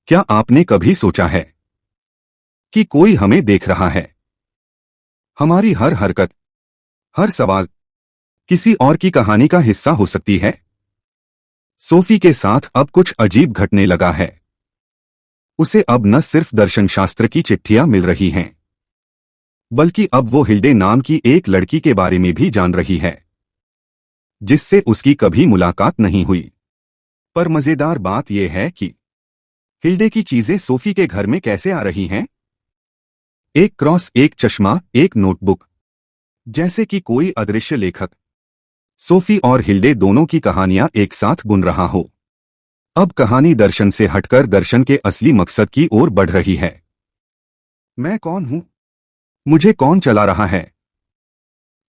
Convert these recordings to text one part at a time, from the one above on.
क्या आपने कभी सोचा है कि कोई हमें देख रहा है? हमारी हर हरकत, हर सवाल किसी और की कहानी का हिस्सा हो सकती है। सोफी के साथ अब कुछ अजीब घटने लगा है। उसे अब न सिर्फ दर्शनशास्त्र की चिट्ठियां मिल रही हैं, बल्कि अब वो हिल्डे नाम की एक लड़की के बारे में भी जान रही है, जिससे उसकी कभी मुलाकात नहीं हुई। पर मजेदार बात यह है कि हिल्डे की चीजें सोफी के घर में कैसे आ रही हैं? एक क्रॉस, एक चश्मा, एक नोटबुक, जैसे कि कोई अदृश्य लेखक सोफी और हिल्डे दोनों की कहानियां एक साथ बुन रहा हो। अब कहानी दर्शन से हटकर दर्शन के असली मकसद की ओर बढ़ रही है। मैं कौन हूं? मुझे कौन चला रहा है?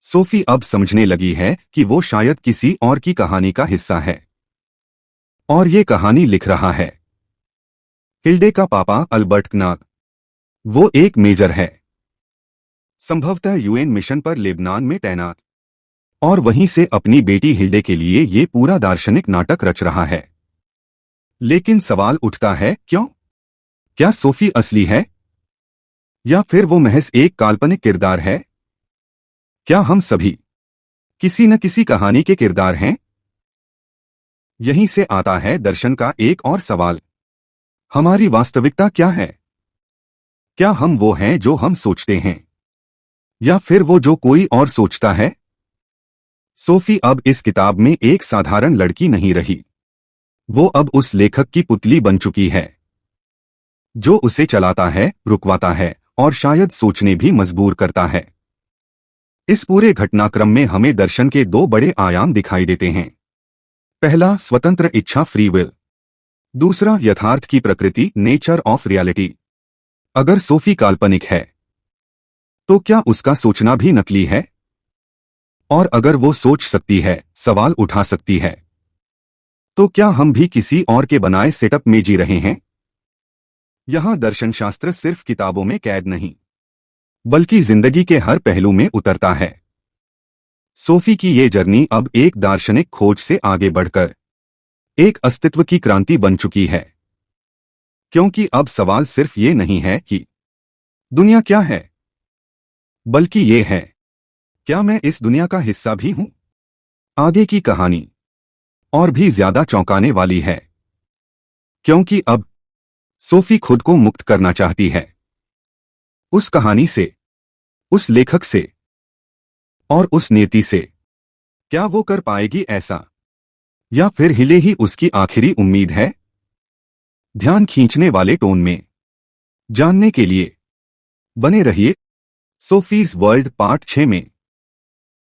सोफी अब समझने लगी है कि वो शायद किसी और की कहानी का हिस्सा है, और ये कहानी लिख रहा है हिल्डे का पापा अल्बर्ट कनाग। वो एक मेजर है, संभवतः यूएन मिशन पर लेबनान में तैनात, और वहीं से अपनी बेटी हिल्डे के लिए ये पूरा दार्शनिक नाटक रच रहा है। लेकिन सवाल उठता है, क्यों? क्या सोफी असली है, या फिर वो महज एक काल्पनिक किरदार है? क्या हम सभी किसी न किसी कहानी के किरदार हैं? यहीं से आता है दर्शन का एक और सवाल, हमारी वास्तविकता क्या है? क्या हम वो हैं जो हम सोचते हैं, या फिर वो जो कोई और सोचता है? सोफी अब इस किताब में एक साधारण लड़की नहीं रही। वो अब उस लेखक की पुतली बन चुकी है, जो उसे चलाता है, रुकवाता है और शायद सोचने भी मजबूर करता है। इस पूरे घटनाक्रम में हमें दर्शन के दो बड़े आयाम दिखाई देते हैं। पहला, स्वतंत्र इच्छा, फ्री विल। दूसरा, यथार्थ की प्रकृति, नेचर ऑफ रियलिटी। अगर सोफी काल्पनिक है, तो क्या उसका सोचना भी नकली है? और अगर वो सोच सकती है, सवाल उठा सकती है, तो क्या हम भी किसी और के बनाए सेटअप में जी रहे हैं? यहां दर्शनशास्त्र सिर्फ किताबों में कैद नहीं, बल्कि जिंदगी के हर पहलू में उतरता है। सोफी की ये जर्नी अब एक दार्शनिक खोज से आगे बढ़कर एक अस्तित्व की क्रांति बन चुकी है, क्योंकि अब सवाल सिर्फ ये नहीं है कि दुनिया क्या है, बल्कि ये है, क्या मैं इस दुनिया का हिस्सा भी हूं? आगे की कहानी और भी ज्यादा चौंकाने वाली है, क्योंकि अब सोफी खुद को मुक्त करना चाहती है उस कहानी से, उस लेखक से और उस नियति से। क्या वो कर पाएगी ऐसा, या फिर हिले ही उसकी आखिरी उम्मीद है? ध्यान खींचने वाले टोन में जानने के लिए बने रहिए सोफीज वर्ल्ड पार्ट 6 में।